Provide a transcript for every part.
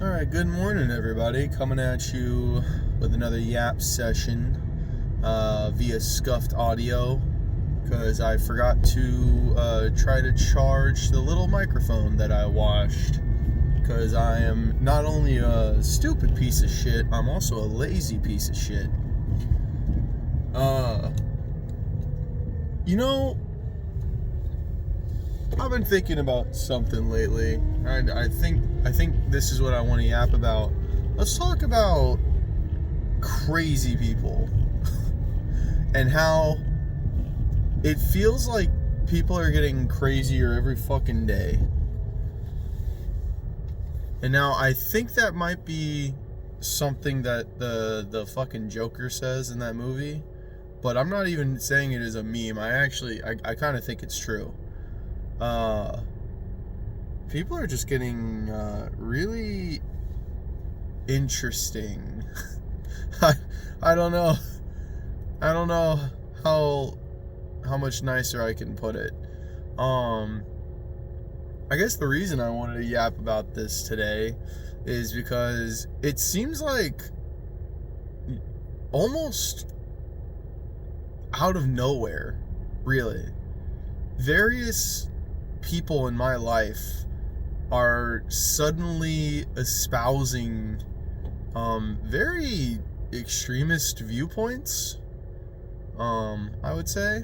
Alright, good morning everybody. Coming at you with another yap session via scuffed audio because I forgot to try to charge the little microphone that I washed, because I am not only a stupid piece of shit, I'm also a lazy piece of shit. I've been thinking about something lately. I think this is what I want to yap about. Let's talk about crazy people and how it feels like people are getting crazier every fucking day. And now I think that might be something that the fucking Joker says in that movie, but I'm not even saying it as a meme. I kind of think it's true. People are just getting really interesting. I don't know how much nicer I can put it. I guess the reason I wanted to yap about this today is because it seems like almost out of nowhere, really, various people in my life are suddenly espousing very extremist viewpoints. I would say.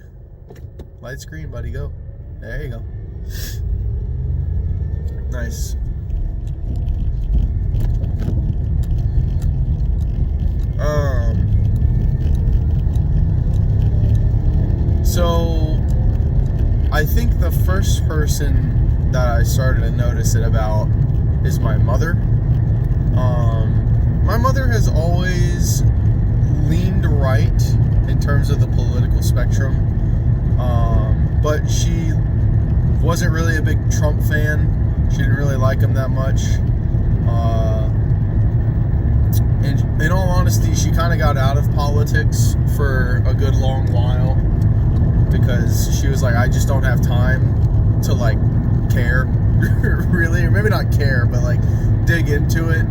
Light screen, buddy, go. There you go. Nice. So I think the first person that I started to notice it about is my mother. My mother has always leaned right in terms of the political spectrum, but she wasn't really a big Trump fan. She didn't really like him that much. And in all honesty, she kind of got out of politics for a good long while because she was like, I just don't have time to like care, really, or maybe not care, but like dig into it.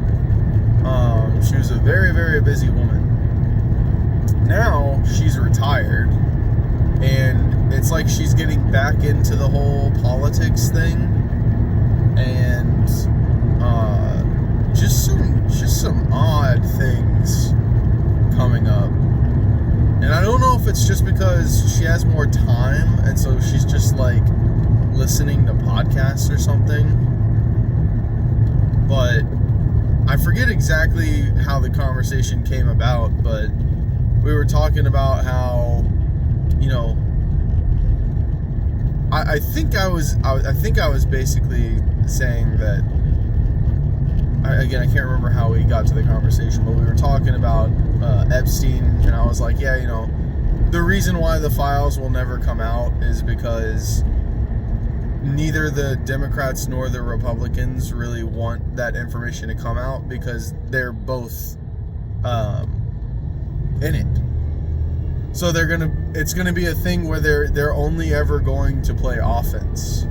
She was a very, very busy woman. Now she's retired, and it's like she's getting back into the whole politics thing, and just some odd things coming up. And I don't know if it's just because she has more time, and so she's just like listening to podcasts or something. But I forget exactly how the conversation came about, but we were talking about how, I think I was basically saying that, again, I can't remember how we got to the conversation, but we were talking about Epstein, and I was like, the reason why the files will never come out is because neither the Democrats nor the Republicans really want that information to come out, because they're both in it. So it's gonna be a thing where they're only ever going to play offense.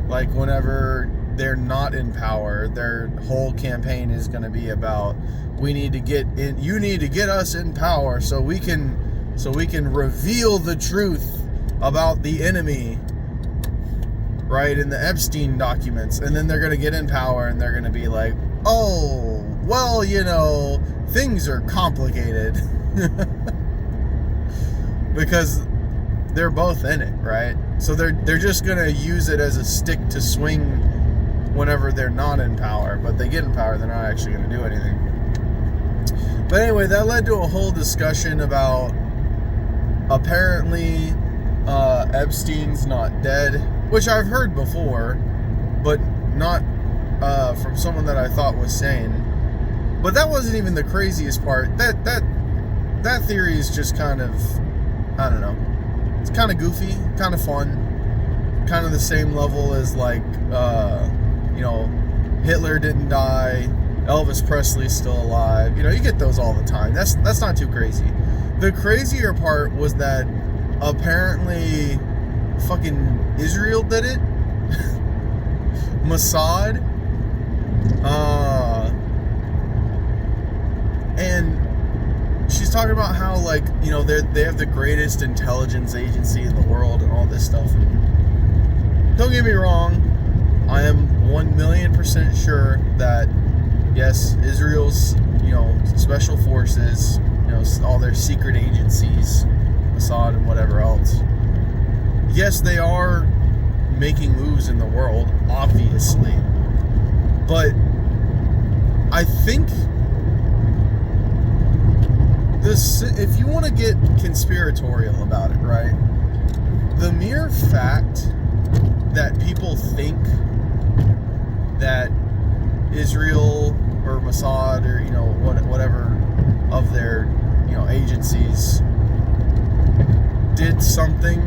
Like whenever they're not in power, their whole campaign is gonna be about, you need to get us in power so we can reveal the truth about the enemy, right, in the Epstein documents. And then they're gonna get in power and they're gonna be like, oh, well, things are complicated. Because they're both in it, right? So they're just gonna use it as a stick to swing whenever they're not in power. But they get in power, they're not actually gonna do anything. But anyway, that led to a whole discussion about apparently Epstein's not dead, which I've heard before, but not from someone that I thought was sane. But that wasn't even the craziest part. That theory is just kind of, I don't know, it's kind of goofy, kind of fun, kind of the same level as like, Hitler didn't die, Elvis Presley's still alive. You get those all the time. That's not too crazy. The crazier part was that apparently fucking Israel did it. Mossad And she's talking about how, like, you know, they have the greatest intelligence agency in the world and all this stuff. And don't get me wrong, I am 1,000,000% sure that, yes, Israel's, you know, special forces, you know, all their secret agencies, Mossad and whatever else, yes, they are making moves in the world, obviously. But I think this, if you want to get conspiratorial about it, right? The mere fact that people think that Israel or Mossad or, you know, whatever of their, you know, agencies did something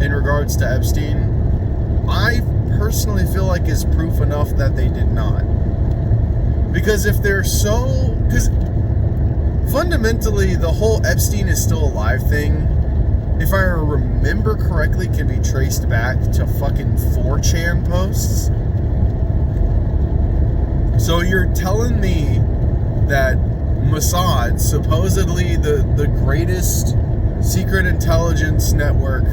in regards to Epstein, I personally feel like is proof enough that they did not. Because if they're so... Because fundamentally, the whole Epstein is still alive thing, if I remember correctly, can be traced back to fucking 4chan posts. So you're telling me that Mossad, supposedly the greatest secret intelligence network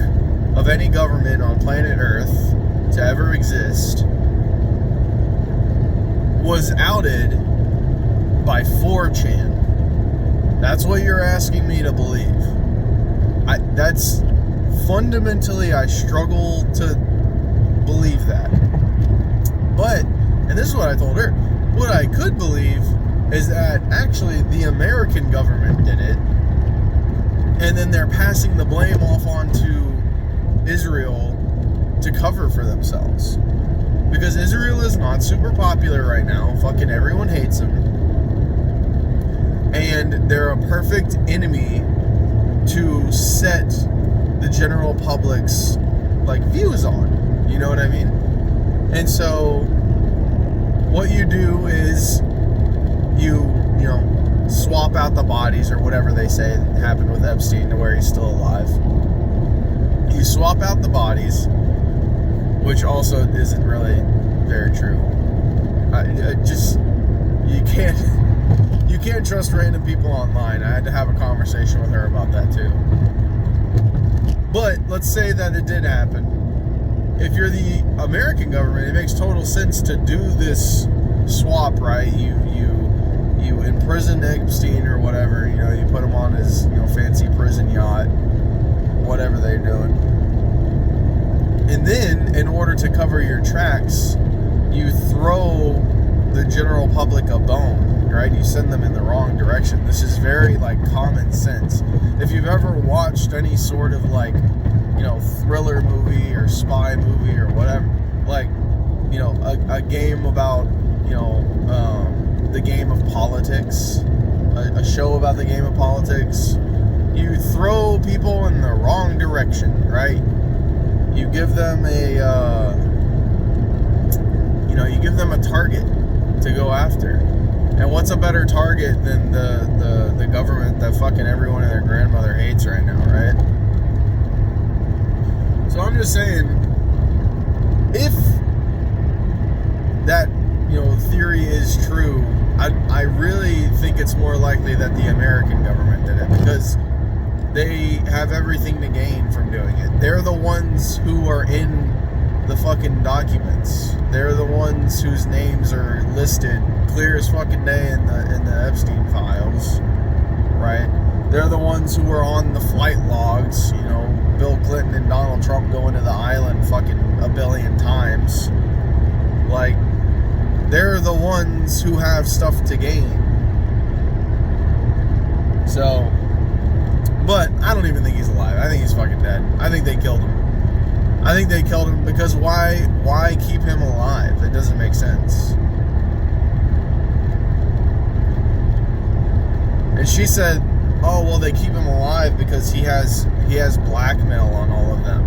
of any government on planet Earth to ever exist, was outed by 4chan. That's what you're asking me to believe. That's fundamentally, I struggle to believe that. But, and this is what I told her, what I could believe is that actually the American government did it, and then they're passing the blame off onto Israel to cover for themselves. Because Israel is not super popular right now. Fucking everyone hates them. And they're a perfect enemy to set the general public's, like, views on. You know what I mean? And so what you do is you know, swap out the bodies, or whatever they say happened with Epstein to where he's still alive. You swap out the bodies, which also isn't really very true. You can't trust random people online. I had to have a conversation with her about that too. But let's say that it did happen. If you're the American government, it makes total sense to do this swap, right? You imprison Epstein or whatever, you know, you put him on his, you know, fancy prison yacht, whatever they're doing. And then, in order to cover your tracks, you throw the general public a bone, right? You send them in the wrong direction. This is very, like, common sense. If you've ever watched any sort of, like, you know, thriller movie or spy movie or whatever, like, you know, a game about, you know, the game of politics, a show about the game of politics, you throw people in the wrong direction, right? You give them a target to go after. And what's a better target than the government that fucking everyone and their grandmother hates right now, right? So I'm just saying, if that, you know, theory is true, I really think it's more likely that the American government did it, because they have everything to gain from doing it. They're the ones who are in the fucking documents. They're the ones whose names are listed clear as fucking day in the Epstein files, right? They're the ones who are on the flight logs, you know, Bill Clinton and Donald Trump going to the island fucking a billion times. Like, they're the ones who have stuff to gain. So, but I don't even think he's alive. I think he's fucking dead. I think they killed him. I think they killed him because why keep him alive? It doesn't make sense. And she said, oh, well, they keep him alive because he has blackmail on all of them,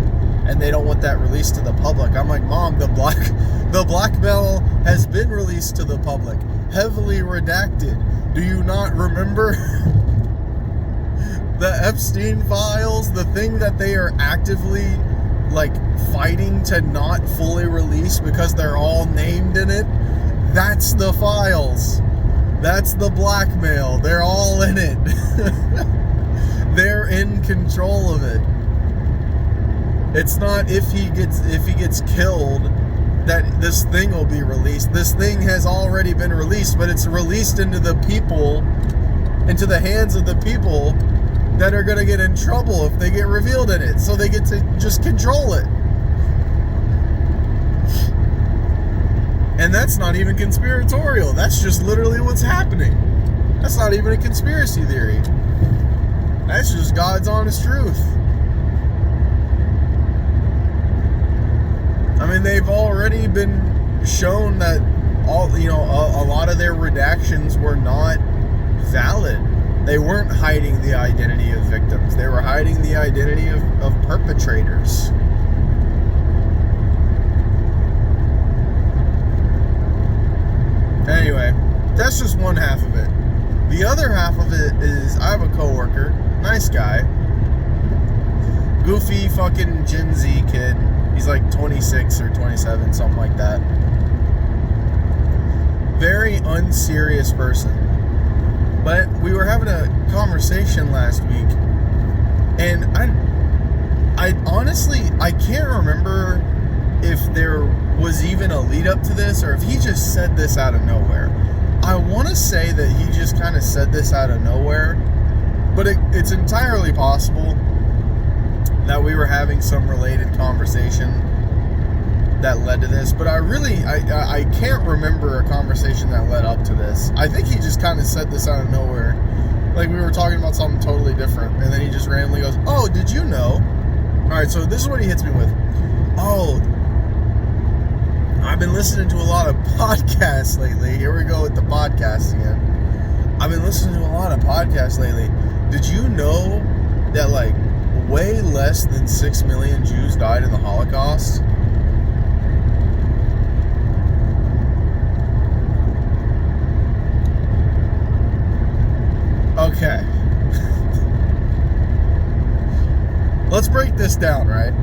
and they don't want that released to the public. I'm like, Mom, the blackmail has been released to the public, heavily redacted. Do you not remember the Epstein files, the thing that they are actively, like fighting to not fully release because they're all named in it. That's the files. That's the blackmail. They're all in it. They're in control of it. It's not if he gets killed that this thing will be released. This thing has already been released, but it's released into the people, into the hands of the people that are going to get in trouble if they get revealed in it. So they get to just control it. And that's not even conspiratorial. That's just literally what's happening. That's not even a conspiracy theory. That's just God's honest truth. I mean, they've already been shown that a lot of their redactions were not valid. They weren't hiding the identity of victims. They were hiding the identity of perpetrators. Anyway, that's just one half of it. The other half of it is I have a coworker, nice guy, goofy fucking Gen Z kid. He's like 26 or 27, something like that. Very unserious person. But we were having a conversation last week, and I honestly, I can't remember if there was even a lead up to this, or if he just said this out of nowhere. I want to say that he just kind of said this out of nowhere, but it's entirely possible that we were having some related conversation that led to this, but I can't remember a conversation that led up to this. I think he just kind of said this out of nowhere, like we were talking about something totally different, and then he just randomly goes, "Oh, did you know?" Alright, so this is what he hits me with. "Oh, I've been listening to a lot of podcasts lately." Here we go with the podcast again. "I've been listening to a lot of podcasts lately. Did you know that like way less than 6 million Jews died in the Holocaust?" Okay. Let's break this down, right?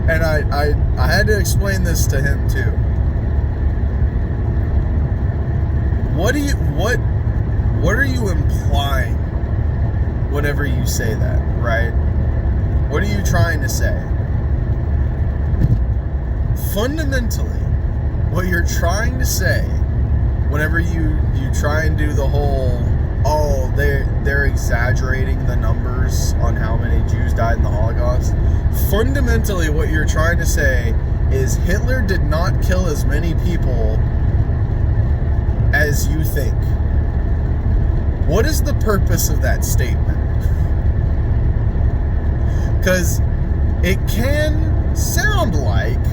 And I had to explain this to him too. What are you implying whenever you say that, right? What are you trying to say? Fundamentally, what you're trying to say whenever you try and do the whole, oh, they're exaggerating the numbers on how many Jews died in the Holocaust. Fundamentally, what you're trying to say is Hitler did not kill as many people as you think. What is the purpose of that statement? Because it can sound like,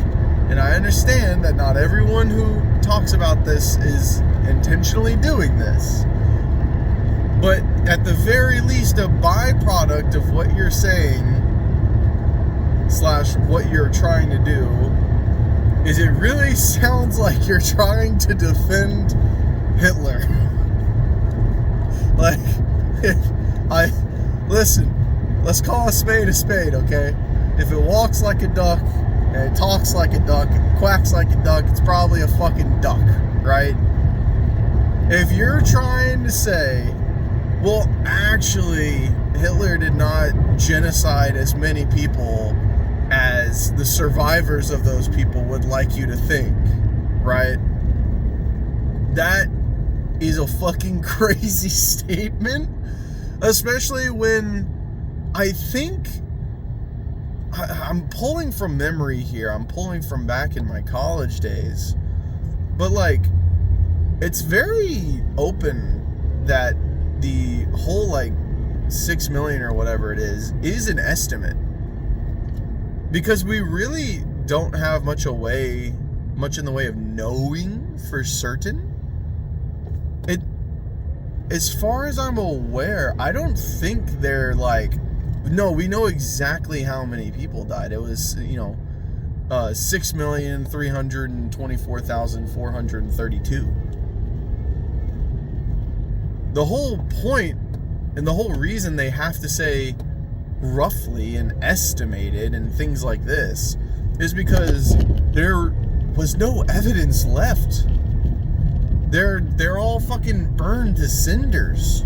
and I understand that not everyone who talks about this is intentionally doing this, but at the very least, a byproduct of what you're saying / what you're trying to do is it really sounds like you're trying to defend Hitler. Like, listen, let's call a spade, okay? If it walks like a duck, and it talks like a duck, and quacks like a duck, it's probably a fucking duck, right? If you're trying to say, well, actually, Hitler did not genocide as many people as the survivors of those people would like you to think, right? That is a fucking crazy statement, especially when I think I'm pulling from memory here. I'm pulling from back in my college days, but like, it's very open that the whole like 6 million or whatever it is an estimate, because we really don't have much in the way of knowing for certain. As far as I'm aware, I don't think they're like, no, we know exactly how many people died. It was, 6,324,432. The whole point and the whole reason they have to say roughly and estimated and things like this is because there was no evidence left. They're all fucking burned to cinders.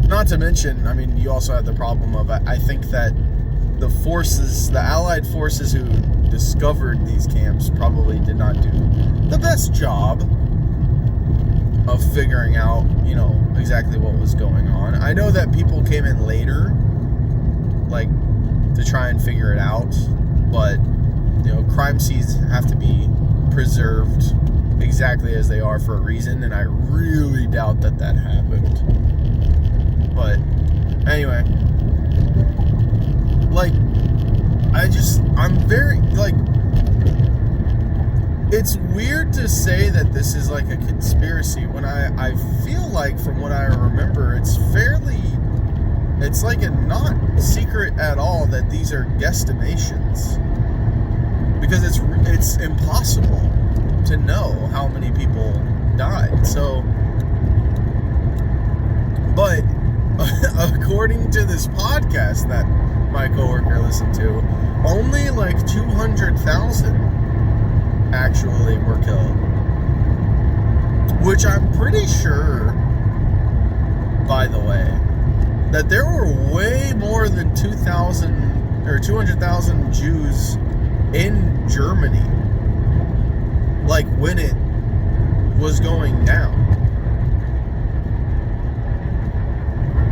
Not to mention, I mean, you also had the problem of, I think that the Allied forces who discovered these camps probably did not do the best job of figuring out, exactly what was going on. I know that people came in later, like, to try and figure it out, but, crime scenes have to be preserved exactly as they are for a reason, and I really doubt that happened. But, anyway, like, I'm very, like, it's weird to say that this is like a conspiracy when I feel like, from what I remember, it's like a not secret at all that these are guesstimations, because it's impossible to know how many people died. So, but according to this podcast that my coworker listened to, only like 200,000 actually were killed, which I'm pretty sure, by the way, that there were way more than 200,000 Jews in Germany, like when it was going down.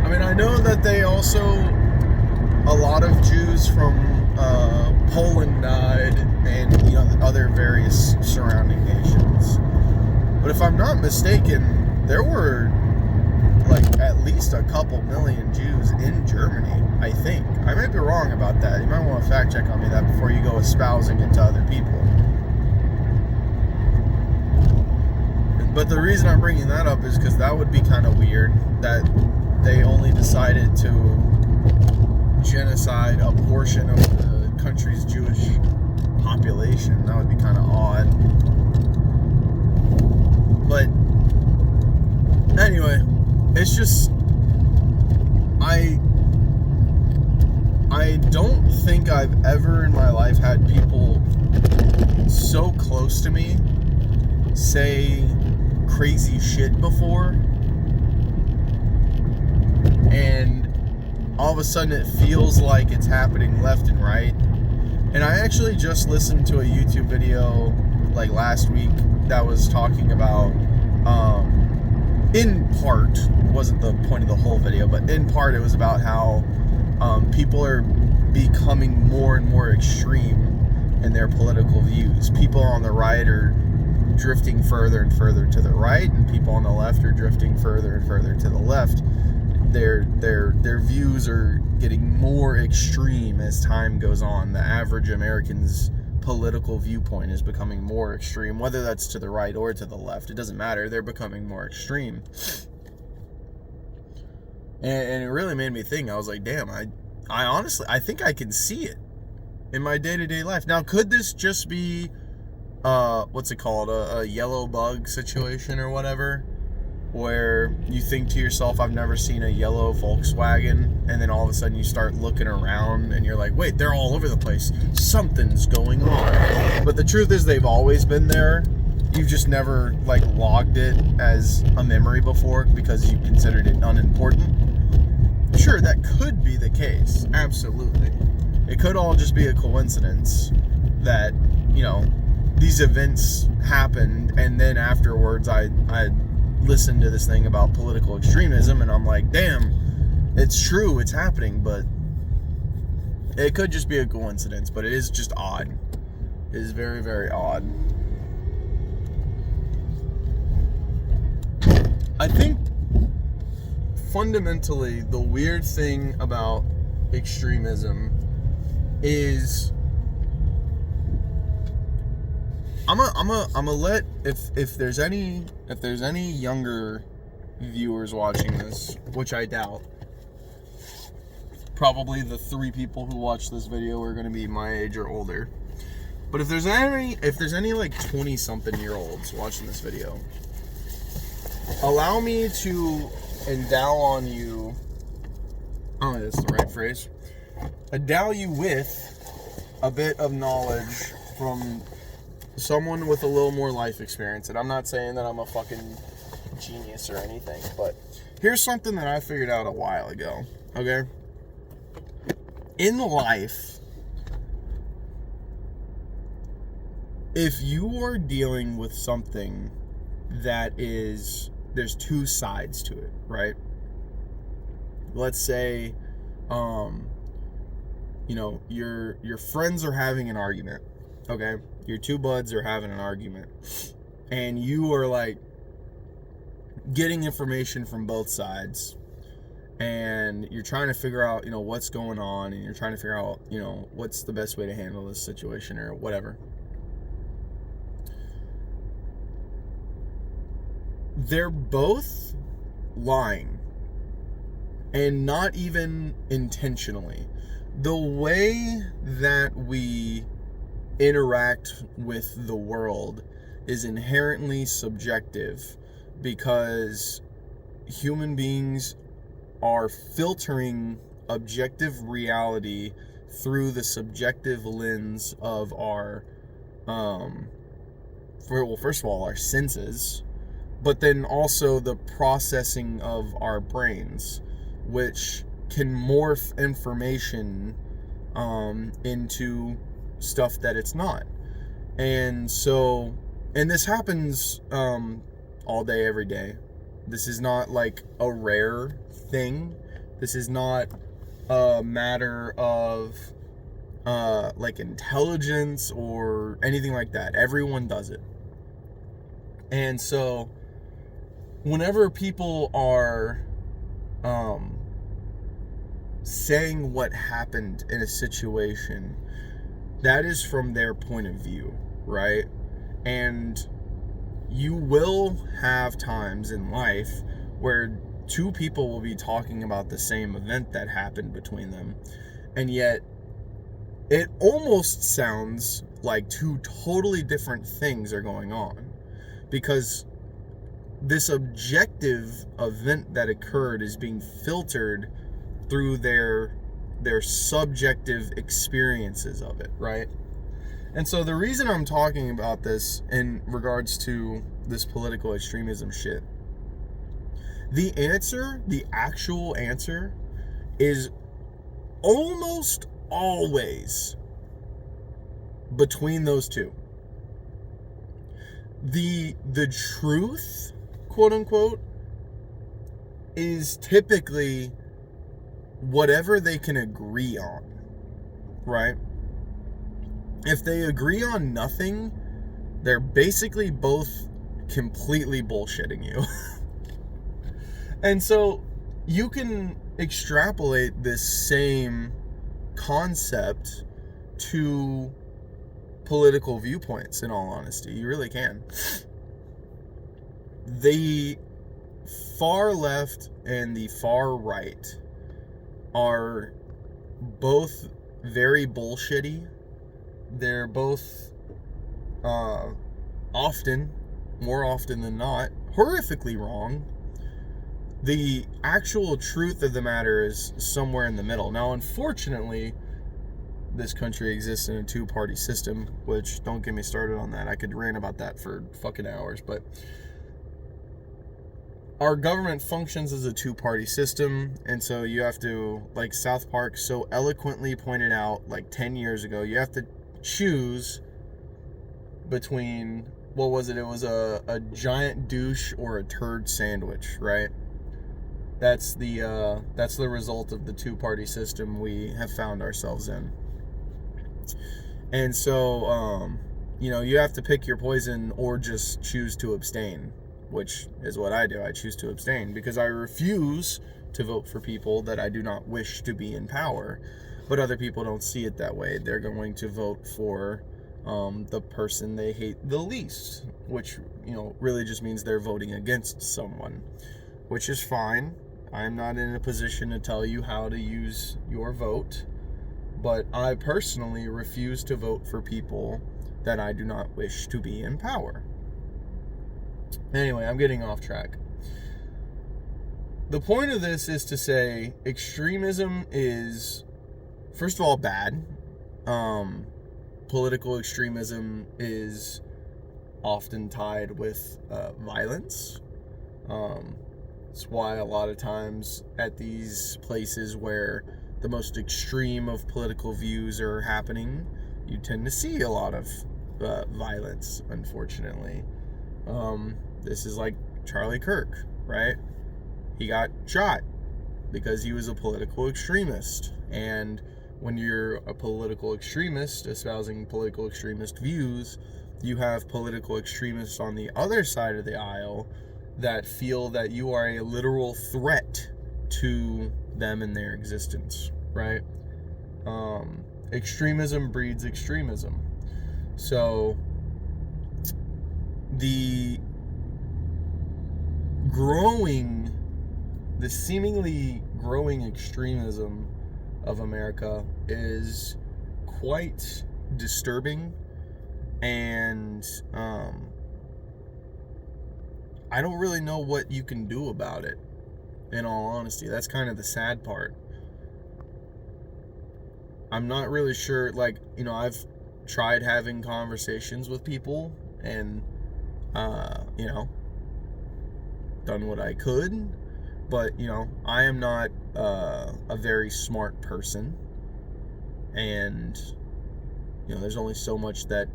I mean, I know that they also, a lot of Jews from Poland died, and other various surrounding nations. But if I'm not mistaken, there were like at least a couple million Jews in Germany, I think. I might be wrong about that. You might want to fact check on me that before you go espousing it to other people. But the reason I'm bringing that up is because that would be kind of weird that they only decided to genocide a portion of the country's Jewish population. That would be kind of odd. But anyway, it's just, I don't think I've ever in my life had people so close to me say crazy shit before, and all of a sudden it feels like it's happening left and right. And I actually just listened to a YouTube video like last week that was talking about, in part, it wasn't the point of the whole video, but in part it was about how people are becoming more and more extreme in their political views. People on the right are drifting further and further to the right, and people on the left are drifting further and further to the left. Their views are getting more extreme as time goes on. The average American's political viewpoint is becoming more extreme, whether that's to the right or to the left. It doesn't matter. They're becoming more extreme. And it really made me think. I was like, damn, I honestly, I think I can see it in my day-to-day life. Now, could this just be, what's it called, a yellow bug situation or whatever, where you think to yourself, I've never seen a yellow Volkswagen, and then all of a sudden you start looking around and you're like, wait, they're all over the place. Something's going on. But the truth is, they've always been there. You've just never, like, logged it as a memory before because you considered it unimportant. Sure, that could be the case. Absolutely. It could all just be a coincidence that, these events happened, and then afterwards I listened to this thing about political extremism, and I'm like, damn, it's true, it's happening. But it could just be a coincidence, but it is just odd. It is very, very odd. I think fundamentally the weird thing about extremism is, I'm gonna let, if there's any younger viewers watching this, which I doubt. Probably the 3 people who watch this video are gonna be my age or older. But if there's any like 20-something year olds watching this video, allow me to endow on you, oh, that's the right phrase, endow you with a bit of knowledge from someone with a little more life experience. And I'm not saying that I'm a fucking genius or anything, but here's something that I figured out a while ago, okay? In life, if you are dealing with something that is, there's two sides to it, right? Let's say, your friends are having an argument, okay? Your two buds are having an argument, and you are like getting information from both sides, and you're trying to figure out, what's going on, and you're trying to figure out, what's the best way to handle this situation or whatever. They're both lying, and not even intentionally. The way that we interact with the world is inherently subjective, because human beings are filtering objective reality through the subjective lens of our, first of all, our senses, but then also the processing of our brains, which can morph information into stuff that it's not. And this happens all day, every day. This is not like a rare thing. This is not a matter of like intelligence or anything like that. Everyone does it. And so whenever people are saying what happened in a situation, that is from their point of view, right? And you will have times in life where two people will be talking about the same event that happened between them, and yet it almost sounds like two totally different things are going on, because this objective event that occurred is being filtered through their subjective experiences of it, right? And so the reason I'm talking about this in regards to this political extremism shit, the actual answer is almost always between those two. The truth, quote unquote, is typically whatever they can agree on, right? If they agree on nothing, they're basically both completely bullshitting you. And so you can extrapolate this same concept to political viewpoints, in all honesty. You really can. The far left and the far right are both very bullshitty. They're both more often than not, horrifically wrong. The actual truth of the matter is somewhere in the middle. Now, unfortunately, this country exists in a two-party system, which, don't get me started on that. I could rant about that for fucking hours, but our government functions as a two-party system, and so you have to, like South Park so eloquently pointed out like 10 years ago, you have to choose between, what was it? It was a giant douche or a turd sandwich, right? That's the result of the two-party system we have found ourselves in. And so, you have to pick your poison or just choose to abstain, which is what I do. I choose to abstain because I refuse to vote for people that I do not wish to be in power. But other people don't see it that way. They're going to vote for the person they hate the least, which, really just means they're voting against someone, which is fine. I'm not in a position to tell you how to use your vote, but I personally refuse to vote for people that I do not wish to be in power. Anyway, I'm getting off track. the point of this is to say extremism is, first of all, bad. Political extremism is often tied with violence. It's why a lot of times at these places where the most extreme of political views are happening, you tend to see a lot of violence, unfortunately. This is like Charlie Kirk, right? He got shot because he was a political extremist. And when you're a political extremist espousing political extremist views, you have political extremists on the other side of the aisle that feel that you are a literal threat to them and their existence, right? Extremism breeds extremism. So the seemingly growing extremism of America is quite disturbing, and I don't really know what you can do about it, in all honesty. That's kind of the sad part. I'm not really sure, I've tried having conversations with people and, done what I could, but, I am not a very smart person, and, there's only so much that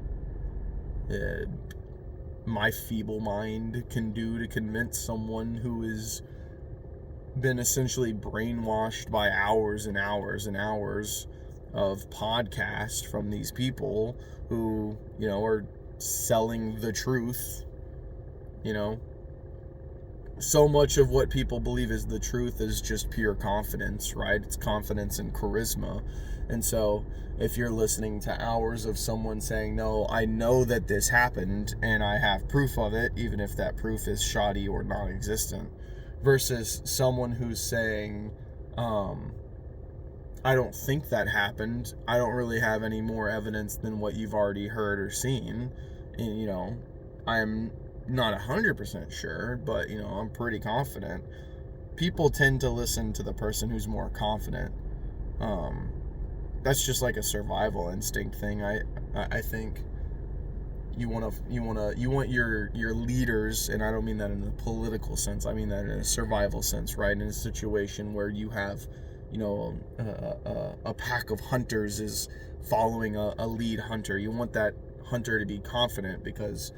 my feeble mind can do to convince someone who has been essentially brainwashed by hours and hours and hours of podcasts from these people who, are selling the truth. So much of what people believe is the truth is just pure confidence, right? It's confidence and charisma. And so if you're listening to hours of someone saying, no, I know that this happened and I have proof of it, even if that proof is shoddy or non-existent, versus someone who's saying, I don't think that happened. I don't really have any more evidence than what you've already heard or seen. And, I'm not 100% sure, but, I'm pretty confident. People tend to listen to the person who's more confident. That's just like a survival instinct thing. I think you want your leaders, and I don't mean that in a political sense. I mean that in a survival sense, right? In a situation where you have, a pack of hunters is following a lead hunter. You want that hunter to be confident, because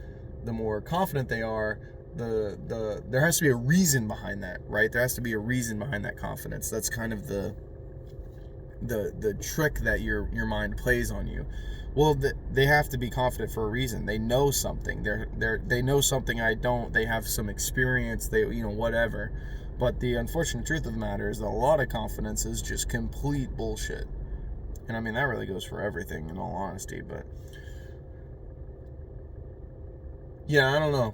the more confident they are, there has to be a reason behind that, right? There has to be a reason behind that confidence. That's kind of the trick that your mind plays on you. Well, they have to be confident for a reason. They know something. They know something I don't. They have some experience. They whatever. But the unfortunate truth of the matter is that a lot of confidence is just complete bullshit. And I mean, that really goes for everything, in all honesty. But yeah, I don't know.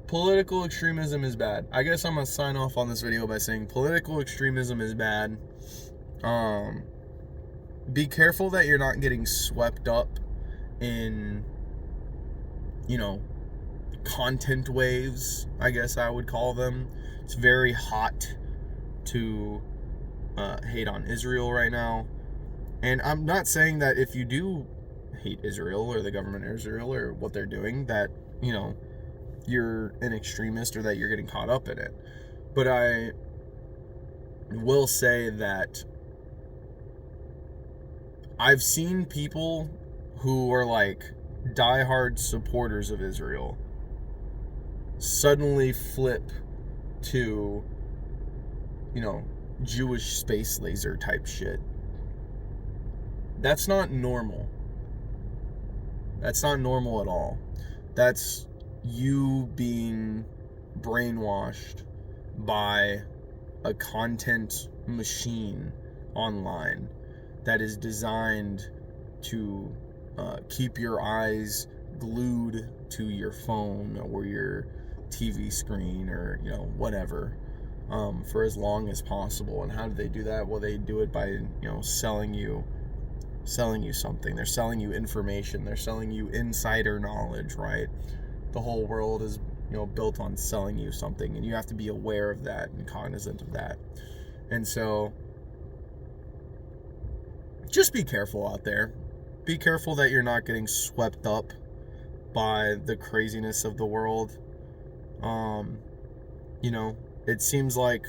Political extremism is bad. I guess I'm going to sign off on this video by saying political extremism is bad. Be careful that you're not getting swept up in, content waves, I guess I would call them. It's very hot to hate on Israel right now. And I'm not saying that if you do hate Israel or the government of Israel or what they're doing, that, you're an extremist or that you're getting caught up in it. But I will say that I've seen people who are like diehard supporters of Israel suddenly flip to, Jewish space laser type shit. That's not normal. That's not normal at all. That's you being brainwashed by a content machine online that is designed to keep your eyes glued to your phone or your TV screen or whatever for as long as possible. And how do they do that? Well, they do it by selling you something. They're selling you information. They're selling you insider knowledge, right? The whole world is built on selling you something, and you have to be aware of that and cognizant of that. And so just be careful out there. Be careful that you're not getting swept up by the craziness of the world. It seems like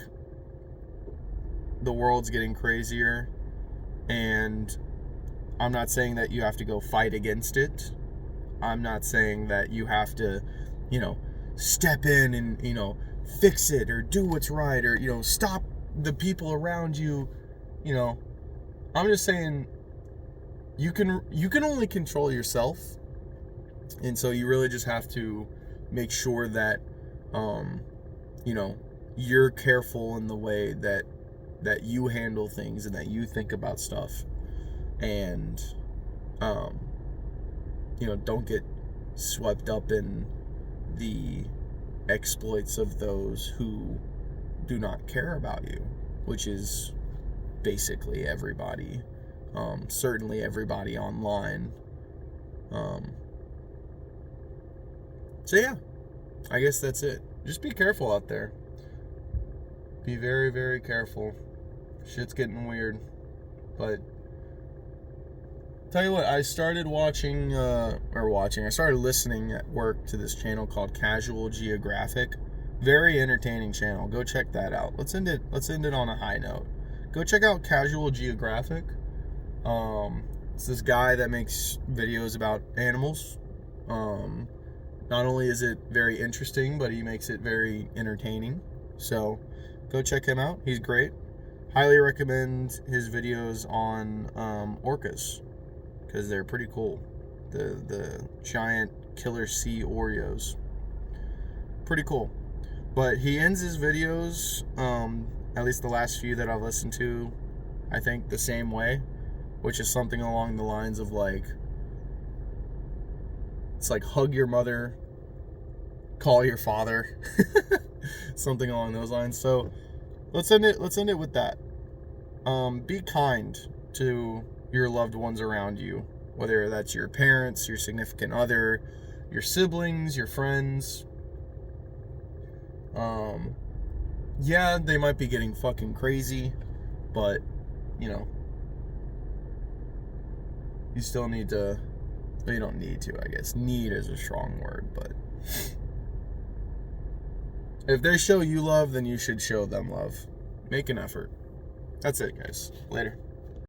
the world's getting crazier, and I'm not saying that you have to go fight against it. I'm not saying that you have to, step in and, fix it or do what's right or, stop the people around you. I'm just saying you can only control yourself. And so you really just have to make sure that, you're careful in the way that you handle things and that you think about stuff. And, don't get swept up in the exploits of those who do not care about you, which is basically everybody. Certainly everybody online. So yeah, I guess that's it. Just be careful out there. Be very, very careful. Shit's getting weird. But tell you what, I started I started listening at work to this channel called Casual Geographic. Very entertaining channel. Go check that out. Let's end it on a high note. Go check out Casual Geographic. It's this guy that makes videos about animals. Not only is it very interesting, but he makes it very entertaining. So go check him out. He's great. Highly recommend his videos on orcas, because they're pretty cool. The giant killer sea Oreos. Pretty cool. But he ends his videos, at least the last few that I've listened to, I think the same way, which is something along the lines of it's like hug your mother, call your father, something along those lines. So let's end it with that. Be kind to your loved ones around you, whether that's your parents, your significant other, your siblings, your friends. Yeah, they might be getting fucking crazy, but you still need to. You don't need to, I guess. Need is a strong word, but if they show you love, then you should show them love. Make an effort. That's it, guys. Later.